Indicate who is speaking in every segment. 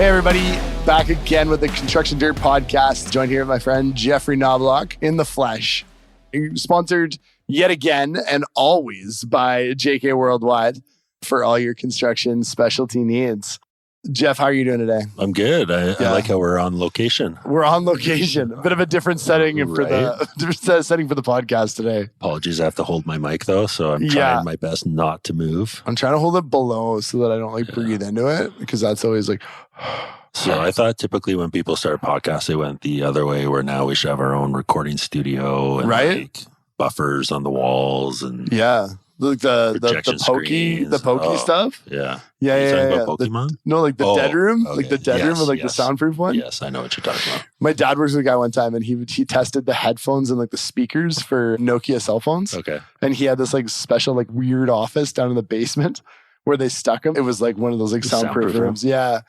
Speaker 1: Hey everybody, back again with the Construction Dirt Podcast. Joined here with my friend Jeffrey Knobloch in the flesh. Sponsored yet again and always by JK Worldwide for all your construction specialty needs. Jeff, how are you doing today?
Speaker 2: I'm good. I like how we're on location.
Speaker 1: We're on location. A bit of a different setting for the setting for the podcast today.
Speaker 2: Apologies, I have to hold my mic though, so I'm trying my best not to move.
Speaker 1: I'm trying to hold it below so that I don't breathe into it, because that's always
Speaker 2: So I thought typically when people start podcasts, they went the other way, where now we should have our own recording studio and buffers on the walls and
Speaker 1: like the pokey stuff.
Speaker 2: Yeah.
Speaker 1: Yeah.
Speaker 2: Pokemon?
Speaker 1: The dead room,
Speaker 2: okay.
Speaker 1: the dead room with the soundproof one.
Speaker 2: Yes, I know what you're talking about.
Speaker 1: My dad works with a guy one time, and he tested the headphones and the speakers for Nokia cell phones.
Speaker 2: Okay.
Speaker 1: And he had this special weird office down in the basement where they stuck him. It was one of those soundproof rooms. Yeah.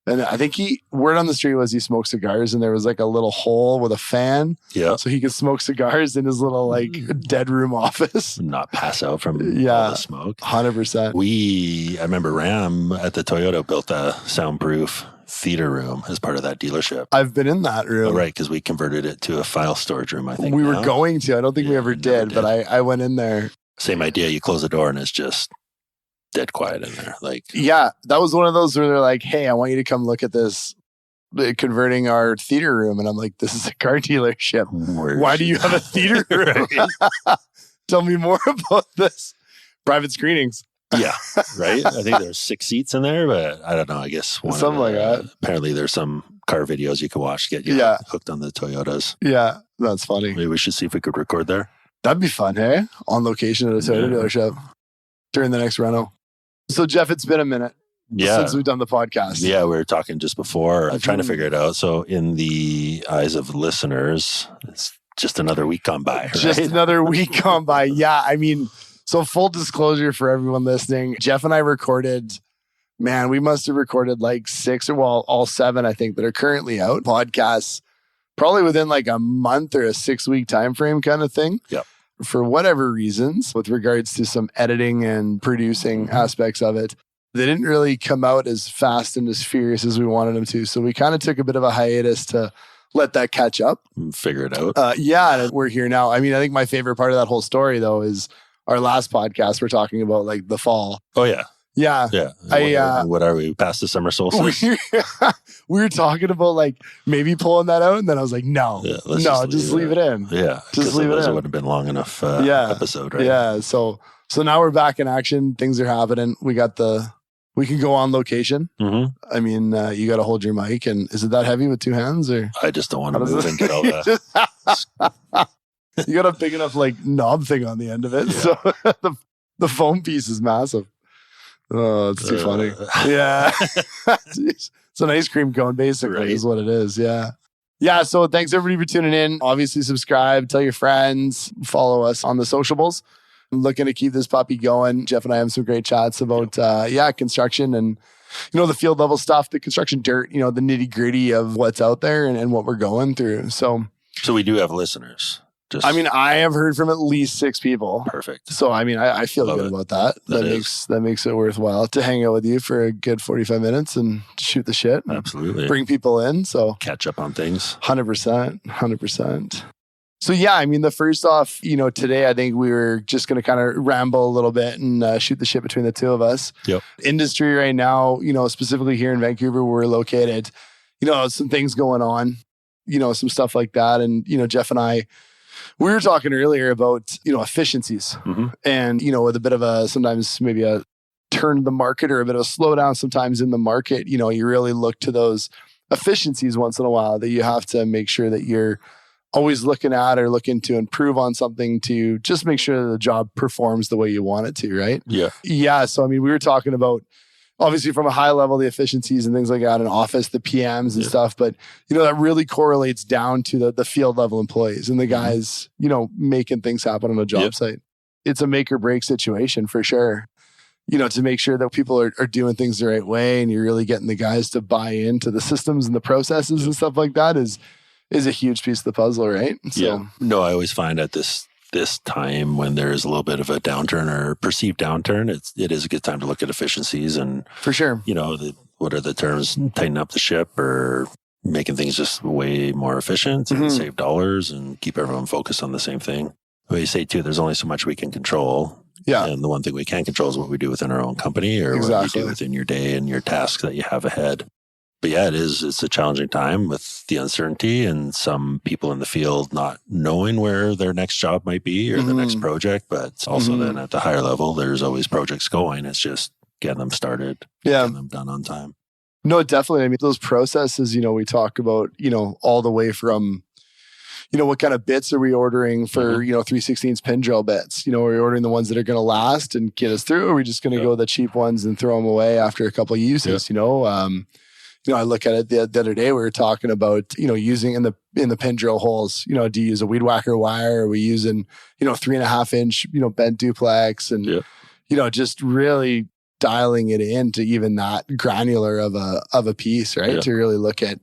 Speaker 1: And I think word on the street was he smoked cigars, and there was a little hole with a fan. Yeah. So he could smoke cigars in his little dead room office.
Speaker 2: Not pass out from all the smoke.
Speaker 1: 100%.
Speaker 2: I remember Ram at the Toyota built a soundproof theater room as part of that dealership.
Speaker 1: I've been in that room.
Speaker 2: Oh, right, because we converted it to a file storage room, I think.
Speaker 1: We were going to. I don't think we ever did, but I went in there.
Speaker 2: Same idea. You close the door and it's just dead quiet in there.
Speaker 1: That was one of those where they're like, hey, I want you to come look at this, converting our theater room. And I'm like, this is a car dealership. Why do you have a theater room? Tell me more about this. Private screenings.
Speaker 2: Yeah, right. I think there's 6 seats in there, but I don't know. I guess
Speaker 1: something like that.
Speaker 2: Apparently there's some car videos you can watch to get you hooked on the Toyotas.
Speaker 1: Yeah, that's funny.
Speaker 2: Maybe we should see if we could record there.
Speaker 1: That'd be fun, hey? On location at a Toyota dealership during the next reno. So, Jeff, it's been a minute since we've done the podcast.
Speaker 2: Yeah, we were talking just before. I'm trying to figure it out. So, in the eyes of listeners, it's just another week gone by, right?
Speaker 1: Just another week gone by. Yeah, I mean, so full disclosure for everyone listening, Jeff and I recorded, we must have recorded 6 or all 7, I think, that are currently out. Podcasts, probably within a month or a 6-week time frame kind of thing.
Speaker 2: Yep.
Speaker 1: For whatever reasons, with regards to some editing and producing aspects of it, they didn't really come out as fast and as furious as we wanted them to. So we kind of took a bit of a hiatus to let that catch up.
Speaker 2: Figure it out.
Speaker 1: And we're here now. I mean, I think my favorite part of that whole story, though, is our last podcast. We're talking about the fall.
Speaker 2: Oh, yeah.
Speaker 1: Yeah.
Speaker 2: Yeah. What are we, past the summer solstice?
Speaker 1: We were talking about maybe pulling that out, and then I was like, no, just leave it in.
Speaker 2: Yeah.
Speaker 1: Just leave it in.
Speaker 2: It would have been long enough episode, right?
Speaker 1: Yeah. So now we're back in action. Things are happening. We can go on location.
Speaker 2: Mm-hmm.
Speaker 1: I mean, you got to hold your mic, and is it that heavy with 2 hands, or?
Speaker 2: I just don't want to move and get all that.
Speaker 1: You got a big enough knob thing on the end of it. So the foam piece is massive. Oh, it's too funny. Yeah. It's an ice cream cone, basically, is what it is. Yeah. Yeah. So thanks everybody for tuning in. Obviously, subscribe, tell your friends, follow us on the sociables. I'm looking to keep this puppy going. Jeff and I have some great chats about, construction and, the field level stuff, the construction dirt, the nitty gritty of what's out there and what we're going through. So
Speaker 2: we do have listeners.
Speaker 1: I have heard from at least 6 people.
Speaker 2: Perfect.
Speaker 1: So, I feel good about that. That makes it worthwhile to hang out with you for a good 45 minutes and shoot the shit.
Speaker 2: Absolutely.
Speaker 1: Bring people in. So
Speaker 2: catch up on things.
Speaker 1: 100%. So, the first off, today I think we were just going to kind of ramble a little bit and shoot the shit between the two of us.
Speaker 2: Yep.
Speaker 1: Industry right now, specifically here in Vancouver where we're located, some things going on, some stuff like that. And, Jeff and I, we were talking earlier about, efficiencies and, with a bit of sometimes maybe a turn of the market or a bit of a slowdown sometimes in the market, you really look to those efficiencies once in a while that you have to make sure that you're always looking at or looking to improve on something to just make sure that the job performs the way you want it to, right?
Speaker 2: Yeah.
Speaker 1: Yeah. So, we were talking about, obviously from a high level, the efficiencies and things like that in office, the PMs and stuff. But, that really correlates down to the field level employees and the guys, making things happen on a job site. It's a make or break situation for sure. To make sure that people are doing things the right way and you're really getting the guys to buy into the systems and the processes and stuff like that is a huge piece of the puzzle, right? So,
Speaker 2: No, I always find at this time when there's a little bit of a downturn or perceived downturn, it is a good time to look at efficiencies and
Speaker 1: for sure.
Speaker 2: what are the terms? Tighten up the ship or making things just way more efficient and save dollars and keep everyone focused on the same thing. But you say too, there's only so much we can control.
Speaker 1: Yeah.
Speaker 2: And the one thing we can control is what we do within our own company or what you do within your day and your tasks that you have ahead. But yeah, it's a challenging time with the uncertainty and some people in the field not knowing where their next job might be or the next project. But also then at the higher level, there's always projects going. It's just getting them started, getting them done on time.
Speaker 1: No, definitely. I mean, those processes, we talk about, all the way from, what kind of bits are we ordering for, 3/16 pin drill bits? Are we ordering the ones that are going to last and get us through? Or are we just going to go the cheap ones and throw them away after a couple of uses, I look at it the other day, we were talking about, using in the pin drill holes, do you use a weed whacker wire? Are we using, 3.5 inch, bent duplex and, just really dialing it in to even that granular of a piece, right?
Speaker 2: Yeah.
Speaker 1: To really look at,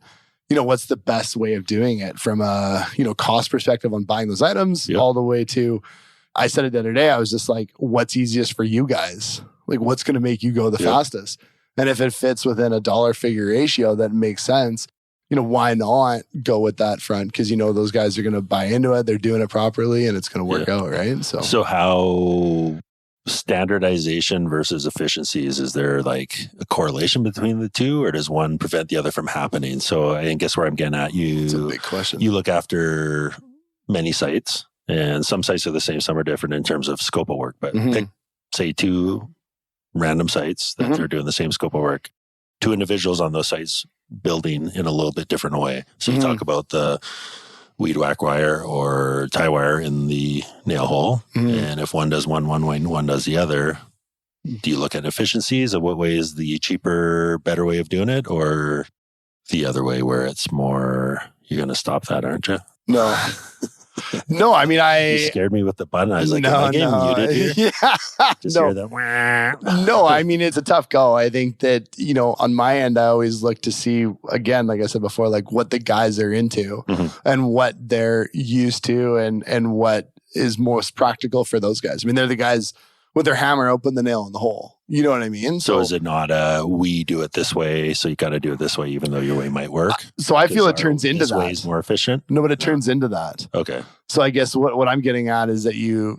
Speaker 1: what's the best way of doing it from a, cost perspective on buying those items all the way to, I said it the other day, I was just like, what's easiest for you guys? Like, what's going to make you go the fastest? And if it fits within a dollar figure ratio that makes sense, why not go with that front? Because those guys are going to buy into it, they're doing it properly, and it's going to work out, right?
Speaker 2: So how standardization versus efficiencies, is there like a correlation between the two, or does one prevent the other from happening? So I guess where I'm getting at,
Speaker 1: it's a big question.
Speaker 2: You look after many sites, and some sites are the same, some are different in terms of scope of work. But pick, say, 2 random sites that they're doing the same scope of work. 2 individuals on those sites building in a little bit different way. So you talk about the weed whack wire or tie wire in the nail hole. And if one does one way and one does the other, do you look at efficiencies of what way is the cheaper, better way of doing it, or the other way where it's more, you're going to stop that, aren't you?
Speaker 1: No. No, I mean,
Speaker 2: You scared me with the button. I was like, am I getting muted here? Just hear that.
Speaker 1: No, I mean, it's a tough go. I think that, on my end, I always look to see, again, like I said before, like what the guys are into and what they're used to and what is most practical for those guys. I mean, they're the guys with their hammer open the nail in the hole. You know what I mean?
Speaker 2: So is it not we do it this way, so you got to do it this way, even though your way might work?
Speaker 1: So I feel it turns into
Speaker 2: this
Speaker 1: that.
Speaker 2: way is more efficient?
Speaker 1: No, but it turns into that.
Speaker 2: Okay.
Speaker 1: So I guess what I'm getting at is that you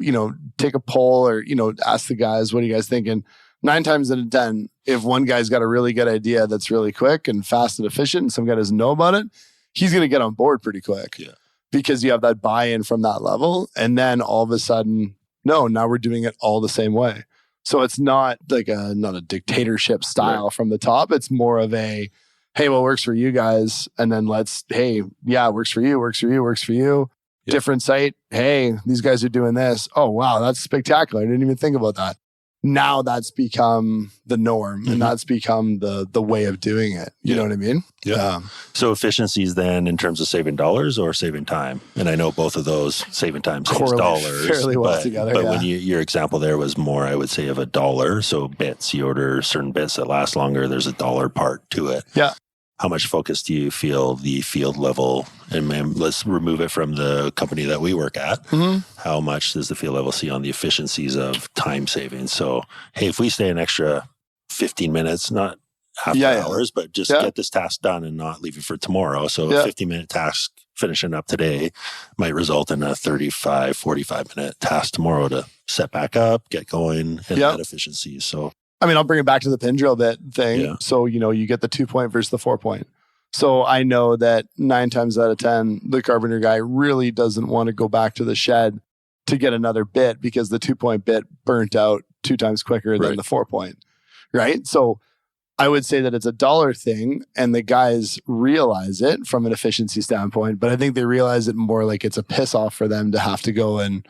Speaker 1: take a poll or, ask the guys, what are you guys thinking? 9 times out of 10, if one guy's got a really good idea that's really quick and fast and efficient, and some guy doesn't know about it, he's going to get on board pretty quick.
Speaker 2: Yeah.
Speaker 1: Because you have that buy-in from that level. And then all of a sudden, now we're doing it all the same way. So it's not like not a dictatorship style from the top. It's more of a, hey, what works for you guys? And then it works for you, works for you, works for you. Yep. Different site. Hey, these guys are doing this. Oh, wow, that's spectacular. I didn't even think about that. Now that's become the norm and that's become the way of doing it. You know what I mean?
Speaker 2: Yeah. So efficiencies then in terms of saving dollars or saving time? And I know both of those, saving time saves dollars.
Speaker 1: Fairly well together.
Speaker 2: But when your example there was more, I would say, of $1. So bits, you order certain bits that last longer. There's $1 part to it.
Speaker 1: Yeah.
Speaker 2: How much focus do you feel the field level, and let's remove it from the company that we work at. How much does the field level see on the efficiencies of time savings? So, hey, if we stay an extra 15 minutes, not half hours, but just get this task done and not leave it for tomorrow. So a 15-minute task finishing up today might result in a 35, 45-minute task tomorrow to set back up, get going, and add efficiencies. So,
Speaker 1: I mean, I'll bring it back to the pin drill bit thing.
Speaker 2: Yeah.
Speaker 1: So, you get the 2-point versus the 4-point. So I know that 9 times out of 10, the carpenter guy really doesn't want to go back to the shed to get another bit because the 2-point bit burnt out 2 times quicker than the 4-point. Right. So I would say that it's a dollar thing and the guys realize it from an efficiency standpoint, but I think they realize it more like it's a piss off for them to have to go and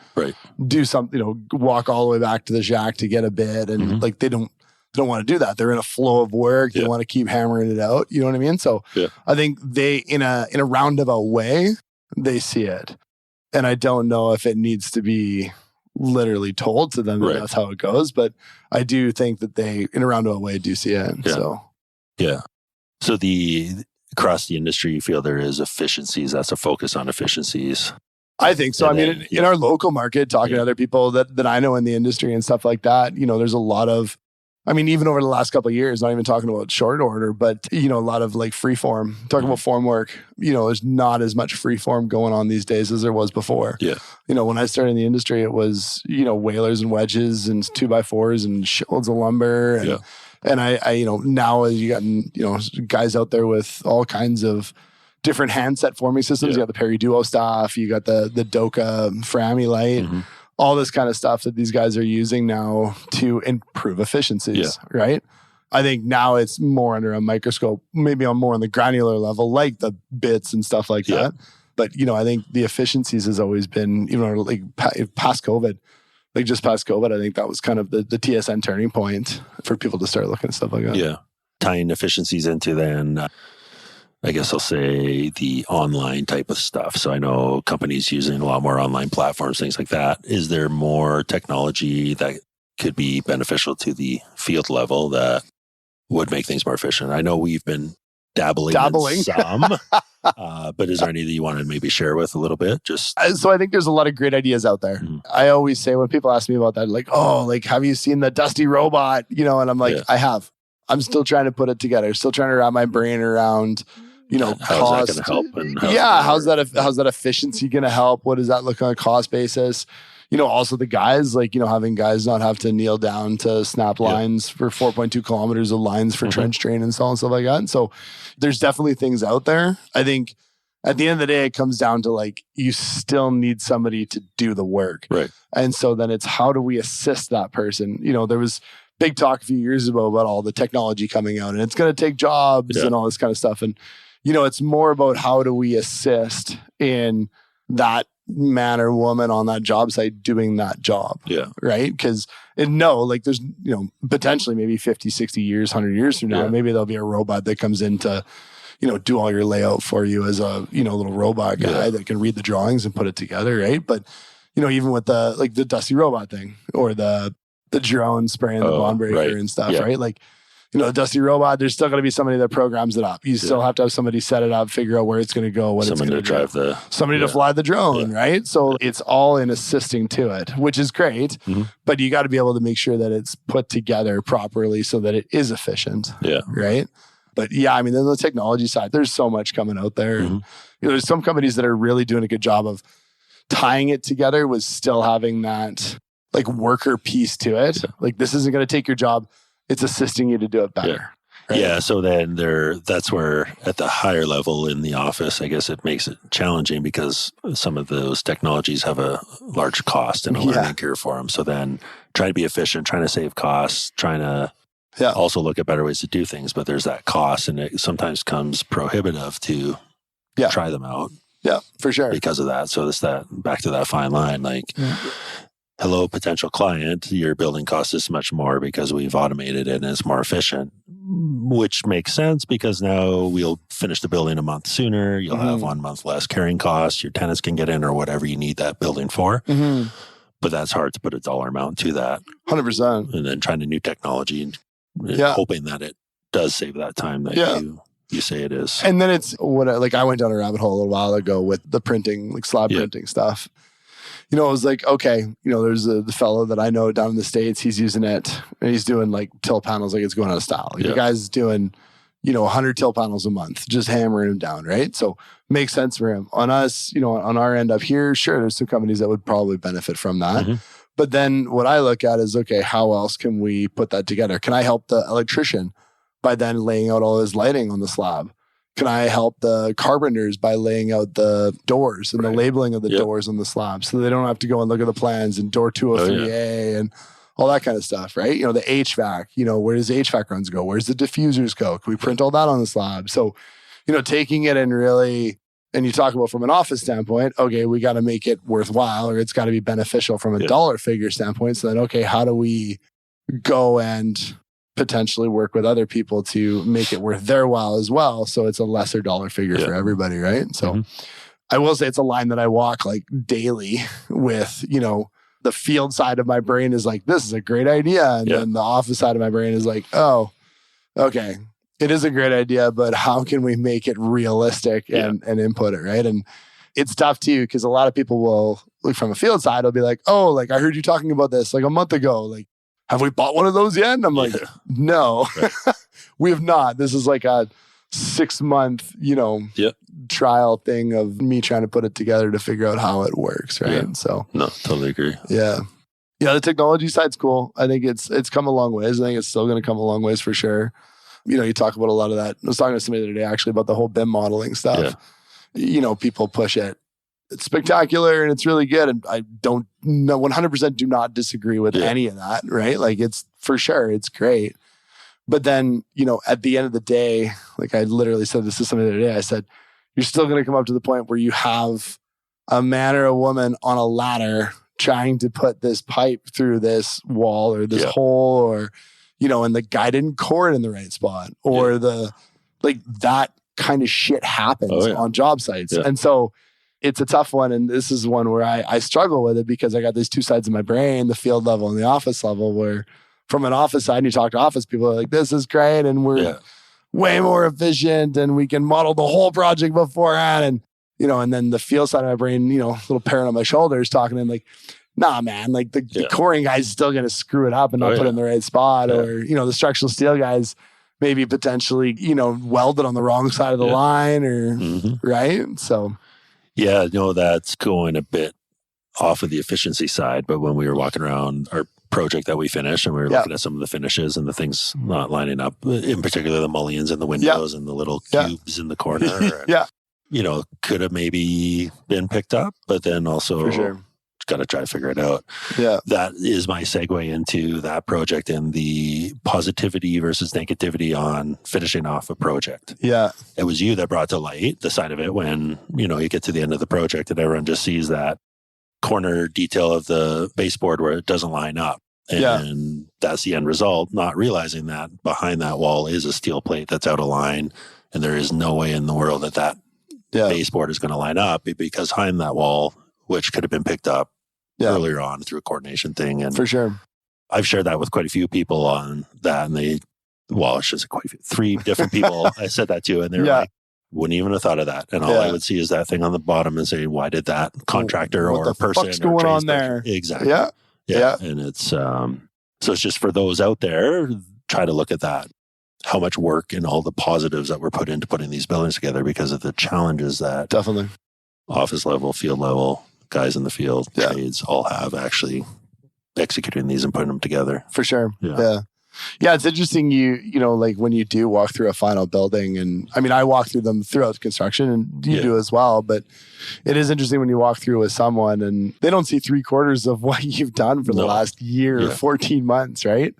Speaker 1: do something, walk all the way back to the shack to get a bit. And like, they don't want to do that. They're in a flow of work. They want to keep hammering it out. You know what I mean? So I think they, in a roundabout way, they see it. And I don't know if it needs to be literally told to them that that's how it goes, but I do think that they, in a roundabout way, do see it. So
Speaker 2: across the industry, you feel there is efficiencies. That's a focus on efficiencies.
Speaker 1: I think so. And I mean, in our local market, talking to other people that I know in the industry and stuff like that, there's a lot of I mean, even over the last couple of years, not even talking about short order, but, a lot of like free form, talking about form work, there's not as much free form going on these days as there was before.
Speaker 2: Yeah.
Speaker 1: When I started in the industry, it was, whalers and wedges and 2x4s and shitloads of lumber. And, and I, now you got, guys out there with all kinds of different handset forming systems. You got the Perry Duo stuff. You got the Doka Frammy Light. All this kind of stuff that these guys are using now to improve efficiencies, right? I think now it's more under a microscope, maybe on more on the granular level, like the bits and stuff like that. But, I think the efficiencies has always been, like past COVID, like just past COVID, I think that was kind of the TSN turning point for people to start looking at stuff like that.
Speaker 2: Yeah. Tying efficiencies into then, I guess I'll say the online type of stuff. So I know companies using a lot more online platforms, things like that. Is there more technology that could be beneficial to the field level that would make things more efficient? I know we've been dabbling. In some, but is there any that you want to maybe share with a little bit?
Speaker 1: So I think there's a lot of great ideas out there. I always say when people ask me about that, like, have you seen the Dusty robot? And I'm like, I have. I'm still trying to put it together. Still trying to wrap my brain around
Speaker 2: how's
Speaker 1: cost.
Speaker 2: that going to help? And
Speaker 1: how's that efficiency going to help? What does that look on a cost basis? Also the guys, like, having guys not have to kneel down to snap lines for 4.2 kilometers of lines for trench drain and so on and stuff like that. And so there's definitely things out there. I think at the end of the day, it comes down to like, you still need somebody to do the work.
Speaker 2: Right.
Speaker 1: And so then it's how do we assist that person? There was big talk a few years ago about all the technology coming out and it's going to take jobs and all this kind of stuff. And it's more about how do we assist in that man or woman on that job site doing that job.
Speaker 2: Yeah.
Speaker 1: Right? Because there's, potentially maybe 50, 60 years, 100 years from now, maybe there'll be a robot that comes in to, do all your layout for you as a, little robot guy that can read the drawings and put it together. Right. But, even with the Dusty robot thing or the drone spraying the bond breaker and stuff, right? Like, the Dusty robot, there's still going to be somebody that programs it up. You still have to have somebody set it up, figure out where it's going to go, what
Speaker 2: somebody
Speaker 1: it's going to
Speaker 2: drive
Speaker 1: somebody to fly the drone, right? So it's all in assisting to it, which is great. But you got to be able to make sure that it's put together properly so that it is efficient.
Speaker 2: Yeah.
Speaker 1: Right. But then the technology side, there's so much coming out there. And, there's some companies that are really doing a good job of tying it together with still having that like worker piece to it. Like this isn't going to take your job. It's assisting you to do it better. Right?
Speaker 2: Yeah. So then that's where at the higher level in the office, I guess it makes it challenging because some of those technologies have a large cost and a learning curve for them. So then trying to be efficient, trying to save costs, trying to also look at better ways to do things. But there's that cost and it sometimes comes prohibitive to try them out.
Speaker 1: Yeah, for sure.
Speaker 2: Because of that. So it's that back to that fine line, like, hello, potential client, your building cost is much more because we've automated it and it's more efficient, which makes sense because now we'll finish the building a month sooner. You'll have 1 month less carrying costs. Your tenants can get in or whatever you need that building for. But that's hard to put a dollar amount to that.
Speaker 1: 100%.
Speaker 2: And then trying to new technology and hoping that it does save that time that you say it is.
Speaker 1: And then it's I went down a rabbit hole a little while ago with the printing, like slab printing stuff. It was like, okay, there's the fellow that I know down in the States, he's using it and he's doing like till panels like it's going out of style. Like the guy's doing, 100 till panels a month, just hammering them down, right? So makes sense for him. On us, on our end up here, sure, there's some companies that would probably benefit from that. But then what I look at is, okay, how else can we put that together? Can I help the electrician by then laying out all his lighting on the slab? Can I help the carpenters by laying out the doors and the labeling of the doors on the slab so they don't have to go and look at the plans and door 203A and all that kind of stuff, right? The HVAC, where does the HVAC runs go? Where's the diffusers go? Can we print all that on the slab? So, taking it and really, and you talk about from an office standpoint, okay, we got to make it worthwhile or it's got to be beneficial from a dollar figure standpoint. So then, okay, how do we go and potentially work with other people to make it worth their while as well. So it's a lesser dollar figure for everybody, right? So I will say it's a line that I walk like daily with, the field side of my brain is like, this is a great idea. And then the office side of my brain is like, oh, okay, it is a great idea, but how can we make it realistic and input it, right? And it's tough too, because a lot of people will look from a field side, will be like, oh, like I heard you talking about this like a month ago. Like, have we bought one of those yet? And I'm like, no, we have not. This is like a 6-month, trial thing of me trying to put it together to figure out how it works. Right.
Speaker 2: Yeah.
Speaker 1: So
Speaker 2: no, totally agree.
Speaker 1: Yeah. Yeah. The technology side's cool. I think it's come a long ways. I think it's still going to come a long ways for sure. You talk about a lot of that. I was talking to somebody the other day actually about the whole BIM modeling stuff. Yeah. People push it. It's spectacular and it's really good. And I don't know, 100% do not disagree with any of that, right? Like it's for sure, it's great. But then, at the end of the day, like I literally said this to somebody the other day, I said, you're still going to come up to the point where you have a man or a woman on a ladder trying to put this pipe through this wall or this hole or, and the guy didn't core it in the right spot or that kind of shit happens on job sites. Yeah. And so it's a tough one. And this is one where I struggle with it because I got these two sides of my brain, the field level and the office level, where from an office side, and you talk to office people are like, this is great. And we're way more efficient and we can model the whole project beforehand. And, and then the field side of my brain, a little parent on my shoulders talking to him like, nah, man, like the coring guy's still going to screw it up and not put it in the right spot. Or, the structural steel guys maybe potentially, welded on the wrong side of the line or, right? So.
Speaker 2: Yeah, that's going a bit off of the efficiency side. But when we were walking around our project that we finished and we were looking at some of the finishes and the things not lining up, in particular the mullions in the windows and the little cubes in the corner. Could have maybe been picked up, but then also
Speaker 1: for sure.
Speaker 2: Got to try to figure it out. Yeah. That is my segue into that project and the positivity versus negativity on finishing off a project.
Speaker 1: Yeah.
Speaker 2: It was you that brought to light the side of it when, you get to the end of the project and everyone just sees that corner detail of the baseboard where it doesn't line up. And that's the end result, not realizing that behind that wall is a steel plate that's out of line and there is no way in the world that baseboard is going to line up because behind that wall, which could have been picked up earlier on through a coordination thing. And
Speaker 1: for sure.
Speaker 2: I've shared that with quite a few people on that. And I should say quite a few, 3 different people I said that to. And they were like, wouldn't even have thought of that. And all I would see is that thing on the bottom and say, why did that contractor or person
Speaker 1: what's going on there?
Speaker 2: Exactly.
Speaker 1: Yeah.
Speaker 2: And it's, so it's just for those out there, try to look at that. How much work and all the positives that were put into putting these buildings together because of the challenges that
Speaker 1: definitely
Speaker 2: office level, field level, guys in the field, trades all have actually executing these and putting them together.
Speaker 1: For sure. Yeah. It's interesting. Like when you do walk through a final building and I mean, I walk through them throughout construction and you do as well, but it is interesting when you walk through with someone and they don't see 3/4 of what you've done for the last year, 14 months, right?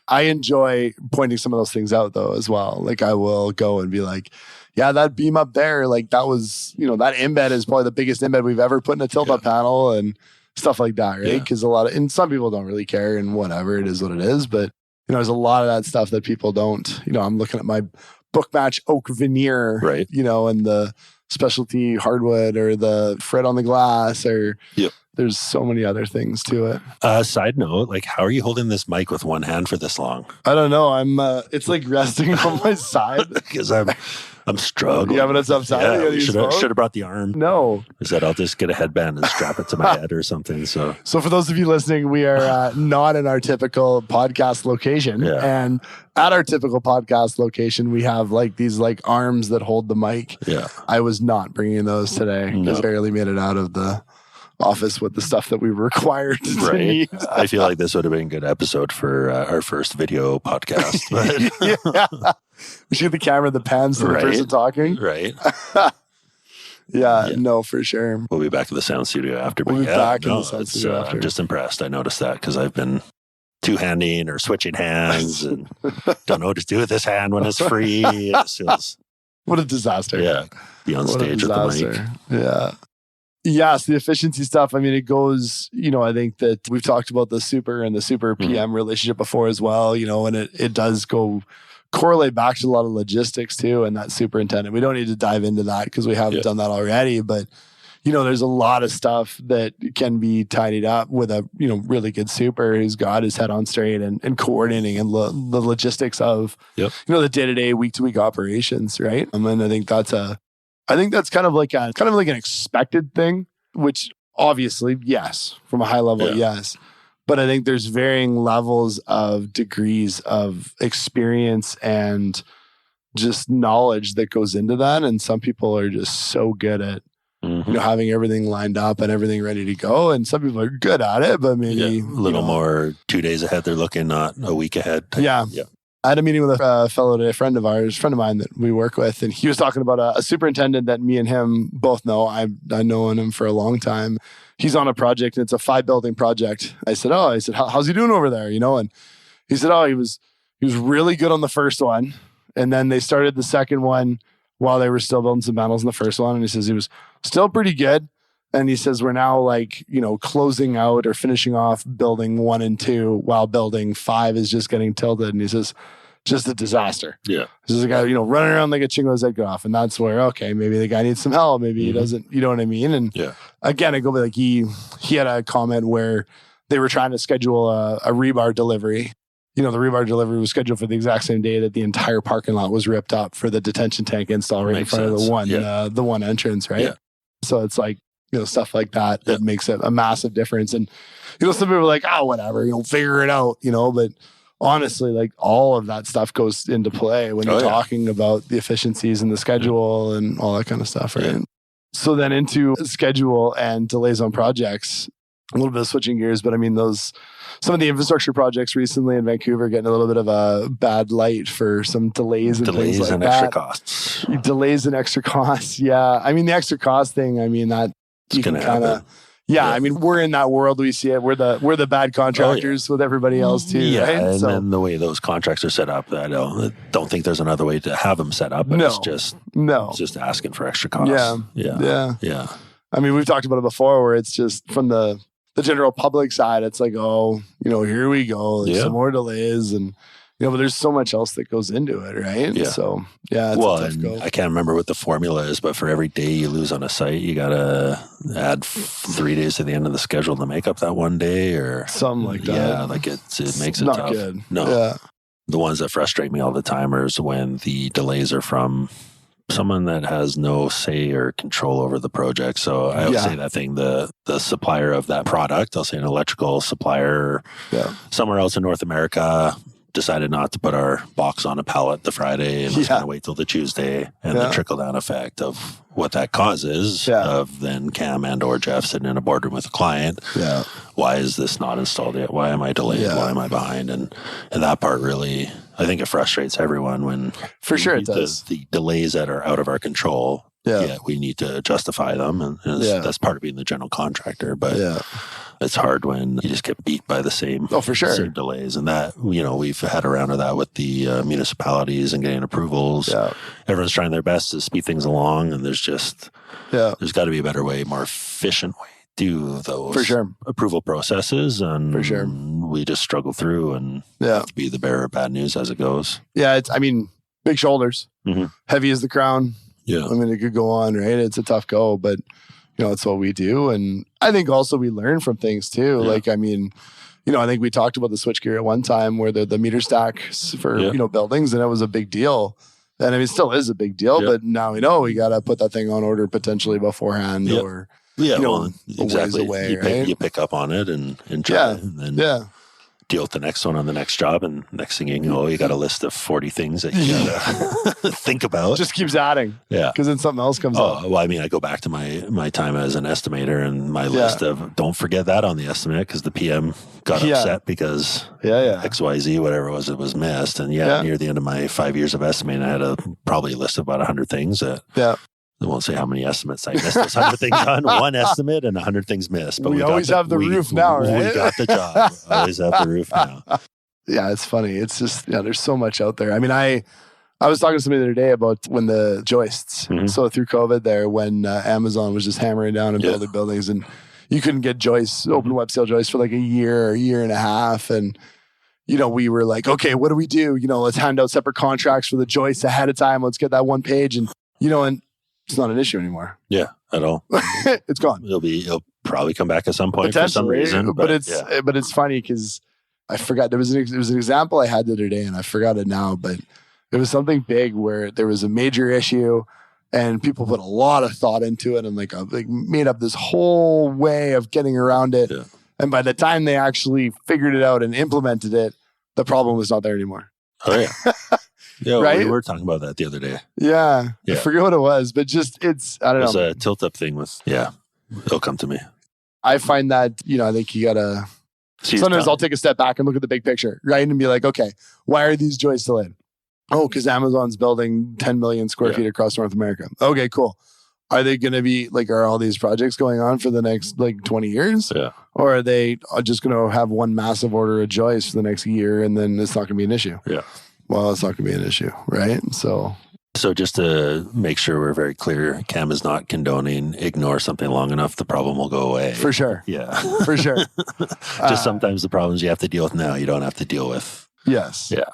Speaker 1: I enjoy pointing some of those things out though, as well. Like I will go and be like, yeah, that beam up there, like that was, that embed is probably the biggest embed we've ever put in a tilt-up panel and stuff like that, right? Because and some people don't really care and whatever, it is what it is. But, there's a lot of that stuff that people don't, I'm looking at my book match oak veneer,
Speaker 2: right?
Speaker 1: And the specialty hardwood or the fret on the glass or there's so many other things to it.
Speaker 2: Side note, like how are you holding this mic with one hand for this long?
Speaker 1: I don't know. It's like resting on my side.
Speaker 2: Because I'm struggling.
Speaker 1: Yeah, but it's upside.
Speaker 2: Yeah, should have brought the arm.
Speaker 1: No.
Speaker 2: I said I'll just get a headband and strap it to my head or something. So
Speaker 1: for those of you listening, we are not in our typical podcast location. Yeah. And at our typical podcast location, we have like these like arms that hold the mic.
Speaker 2: Yeah.
Speaker 1: I was not bringing those today. I barely made it out of the office with the stuff that we were required to need.
Speaker 2: I feel like this would have been a good episode for our first video podcast.
Speaker 1: But we shoot the camera that pans to the person talking.
Speaker 2: Right.
Speaker 1: No, for sure.
Speaker 2: We'll be back in the sound studio after.
Speaker 1: We'll be back in the sound studio after.
Speaker 2: I'm just impressed. I noticed that because I've been two-handing or switching hands and don't know what to do with this hand when it's free. It feels,
Speaker 1: what a disaster.
Speaker 2: Yeah. Be on stage with the mic.
Speaker 1: Yeah. Yes, the efficiency stuff. I mean, it goes, I think that we've talked about the super and the super PM relationship before as well, and it does go correlate back to a lot of logistics too. And that superintendent, we don't need to dive into that because we haven't done that already, but there's a lot of stuff that can be tidied up with a, really good super who's got his head on straight and coordinating and the logistics of, the day-to-day, week-to-week operations. Right. And I think that's kind of like an expected thing, which obviously, yes, from a high level, yes. But I think there's varying levels of degrees of experience and just knowledge that goes into that. And some people are just so good at, having everything lined up and everything ready to go. And some people are good at it, but maybe
Speaker 2: a little more 2 days ahead they're looking, not a week ahead.
Speaker 1: Yeah. I had a meeting with a fellow today, a friend of mine that we work with, and he was talking about a superintendent that me and him both know. I've known him for a long time. He's on a project, and it's a 5-building project. I said, how's he doing over there? And he said, he was really good on the first one. And then they started the second one while they were still building some panels in the first one. And he says he was still pretty good. And he says, we're now closing out or finishing off building 1 and 2 while building 5 is just getting tilted. And he says, just a disaster.
Speaker 2: Yeah.
Speaker 1: This is a guy, running around like a chingo's head off. And that's where, okay, maybe the guy needs some help. Maybe he doesn't, you know what I mean? And again, I go back, he had a comment where they were trying to schedule a rebar delivery. The rebar delivery was scheduled for the exact same day that the entire parking lot was ripped up for the detention tank install right in front of the one entrance, right? Yeah. So it's like, stuff like that makes it a massive difference. And, some people are like, whatever, figure it out, but honestly, like all of that stuff goes into play when you're talking about the efficiencies and the schedule and all that kind of stuff, right? Yeah. So then into schedule and delays on projects, a little bit of switching gears, but I mean, some of the infrastructure projects recently in Vancouver getting a little bit of a bad light for some delays and things like
Speaker 2: and
Speaker 1: that.
Speaker 2: Extra costs.
Speaker 1: Delays and extra costs. Yeah. I mean, the extra cost thing, I mean, that you can kind of, I mean, we're in that world. We see it. We're the bad contractors with everybody else too.
Speaker 2: Yeah.
Speaker 1: Right?
Speaker 2: And then the way those contracts are set up, I don't think there's another way to have them set up. But it's just asking for extra costs. Yeah.
Speaker 1: I mean, we've talked about it before where it's just from the general public side, it's like, here we go. There's some more delays and, but there's so much else that goes into it, right?
Speaker 2: Yeah.
Speaker 1: So, it's a tough go.
Speaker 2: I can't remember what the formula is, but for every day you lose on a site, you got to add 3 days to the end of the schedule to make up that one day or
Speaker 1: something like that.
Speaker 2: Yeah, like it makes it
Speaker 1: not
Speaker 2: tough.
Speaker 1: Good.
Speaker 2: No.
Speaker 1: Yeah.
Speaker 2: The ones that frustrate me all the time are when the delays are from someone that has no say or control over the project. So I would say that thing, the supplier of that product, I'll say an electrical supplier somewhere else in North America decided not to put our box on a pallet the Friday and was going to wait till the Tuesday, and the trickle-down effect of what that causes of then Cam and or Jeff sitting in a boardroom with a client. Yeah. Why is this not installed yet? Why am I delayed? Yeah. Why am I behind? And that part really, I think it frustrates everyone when
Speaker 1: for sure it does.
Speaker 2: The delays that are out of our control. Yeah. We need to justify them. And that's part of being the general contractor. But it's hard when you just get beat by the same, same delays. And that, we've had a round of that with the municipalities and getting approvals. Yeah. Everyone's trying their best to speed things along. And there's there's got to be a better way, more efficient way to do those approval processes. And we just struggle through and have to be the bearer of bad news as it goes. Yeah.
Speaker 1: Big shoulders, heavy as the crown.
Speaker 2: Yeah.
Speaker 1: I mean, it could go on, right? It's a tough go, but it's what we do. And I think also we learn from things too. Yeah. Like, I mean, I think we talked about the switchgear at one time where the meter stacks for, buildings, and it was a big deal. And I mean, it still is a big deal, but now we know we got to put that thing on order potentially beforehand or,
Speaker 2: exactly.
Speaker 1: Away,
Speaker 2: you pick up on it and try and then deal with the next one on the next job. And next thing you know, you got a list of 40 things that you gotta think about.
Speaker 1: Just keeps adding.
Speaker 2: Yeah.
Speaker 1: Because then something else comes up.
Speaker 2: Well, I mean, I go back to my time as an estimator and my list of don't forget that on the estimate because the PM got upset because XYZ, whatever it was missed. And near the end of my 5 years of estimating, I had probably a list of about 100 things that I won't say how many estimates I missed those 100 things on. One estimate and 100 things missed. But
Speaker 1: we always have the roof now, right?
Speaker 2: We got the job. Always have the roof now.
Speaker 1: Yeah, it's funny. It's just, there's so much out there. I mean, I was talking to somebody the other day about when the joists, so through COVID there, when Amazon was just hammering down and building buildings and you couldn't get joists, open web steel joists for like a year and a half. And, we were like, okay, what do we do? Let's hand out separate contracts for the joists ahead of time. Let's get that one page. And, and it's not an issue anymore.
Speaker 2: Yeah, at all.
Speaker 1: It's gone.
Speaker 2: It'll probably come back at some point for some reason.
Speaker 1: But it's funny because I forgot there was an example I had the other day and I forgot it now. But it was something big where there was a major issue and people put a lot of thought into it and like made up this whole way of getting around it. Yeah. And by the time they actually figured it out and implemented it, the problem was not there anymore.
Speaker 2: Oh, yeah. Yeah,
Speaker 1: Right?
Speaker 2: we were talking about that the other day.
Speaker 1: Yeah. I
Speaker 2: Yeah.
Speaker 1: forget what it was, but just I don't
Speaker 2: It was
Speaker 1: know.
Speaker 2: a tilt-up thing with, it'll come to me.
Speaker 1: I find that, I think you got to, sometimes I'll take a step back and look at the big picture, right? And be like, okay, why are these joists delayed? Oh, because Amazon's building 10 million square feet across North America. Okay, cool. Are they going to be are all these projects going on for the next 20 years?
Speaker 2: Yeah.
Speaker 1: Or are they just going to have one massive order of joists for the next year and then it's not going to be an issue?
Speaker 2: Yeah.
Speaker 1: Well, it's not going to be an issue, right? So
Speaker 2: just to make sure we're very clear, Cam is not condoning ignore something long enough, the problem will go away.
Speaker 1: For sure.
Speaker 2: Yeah.
Speaker 1: For sure.
Speaker 2: Just sometimes the problems you have to deal with now, you don't have to deal with.
Speaker 1: Yes.
Speaker 2: Yeah.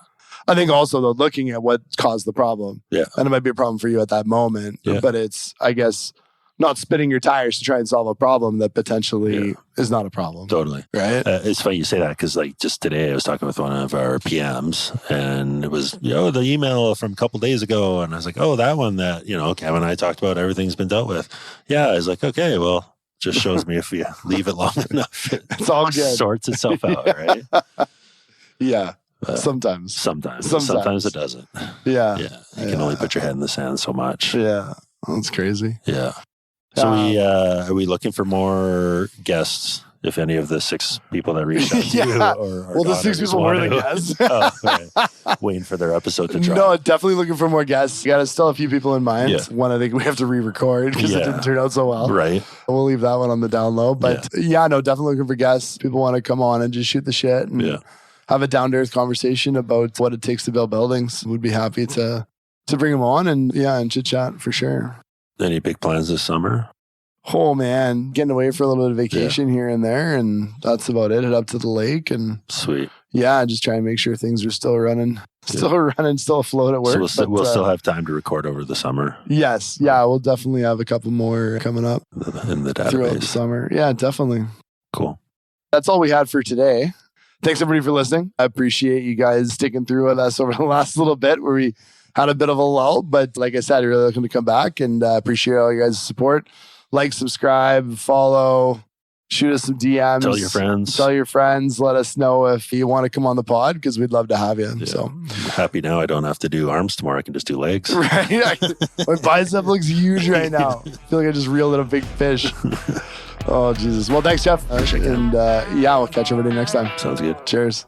Speaker 1: I think also though, looking at what caused the problem, and it might be a problem for you at that moment, but it's, I guess, not spinning your tires to try and solve a problem that potentially is not a problem.
Speaker 2: Totally.
Speaker 1: Right.
Speaker 2: It's funny you say that because just today I was talking with one of our PMs and it was, the email from a couple days ago. And I was like, oh, that one that, Cam and I talked about, everything's been dealt with. Yeah. I was like, okay, well, just shows me if you leave it long enough,
Speaker 1: it's all good.
Speaker 2: Sorts itself out, right?
Speaker 1: Yeah. Sometimes
Speaker 2: it doesn't.
Speaker 1: Yeah.
Speaker 2: You can only put your head in the sand so much.
Speaker 1: Yeah. That's crazy.
Speaker 2: Yeah. So are we looking for more guests? If any of the 6 people that reached out to you, or
Speaker 1: the 6 people were the guests.
Speaker 2: Okay. Waiting for their episode to drop.
Speaker 1: No, definitely looking for more guests. You got still a few people in mind.
Speaker 2: Yeah.
Speaker 1: One, I think we have to re-record because it didn't turn out so well.
Speaker 2: Right.
Speaker 1: We'll leave that one on the down low. But definitely looking for guests. People want to come on and just shoot the shit and have a down-to-earth conversation about what it takes to build buildings. We'd be happy to bring them on and chit chat for sure.
Speaker 2: Any big plans this summer?
Speaker 1: Oh man, getting away for a little bit of vacation here and there, and that's about it. Head up to the lake and
Speaker 2: sweet.
Speaker 1: Yeah, just try and make sure things are still running, still afloat at work.
Speaker 2: So we'll still have time to record over the summer.
Speaker 1: Yes, yeah, we'll definitely have a couple more coming up
Speaker 2: in the database
Speaker 1: throughout the summer. Yeah, definitely.
Speaker 2: Cool.
Speaker 1: That's all we had for today. Thanks everybody for listening. I appreciate you guys sticking through with us over the last little bit where we had a bit of a lull, but like I said, really looking to come back and appreciate all you guys' support. Like, subscribe, follow, shoot us some DMs. Tell your friends. Let us know if you want to come on the pod because we'd love to have you. Yeah. So
Speaker 2: I'm happy now I don't have to do arms tomorrow. I can just do legs.
Speaker 1: Right. My bicep looks huge right now. I feel like I just reeled in a big fish. Oh, Jesus. Well, thanks, Jeff. And we'll catch everybody next time.
Speaker 2: Sounds good.
Speaker 1: Cheers.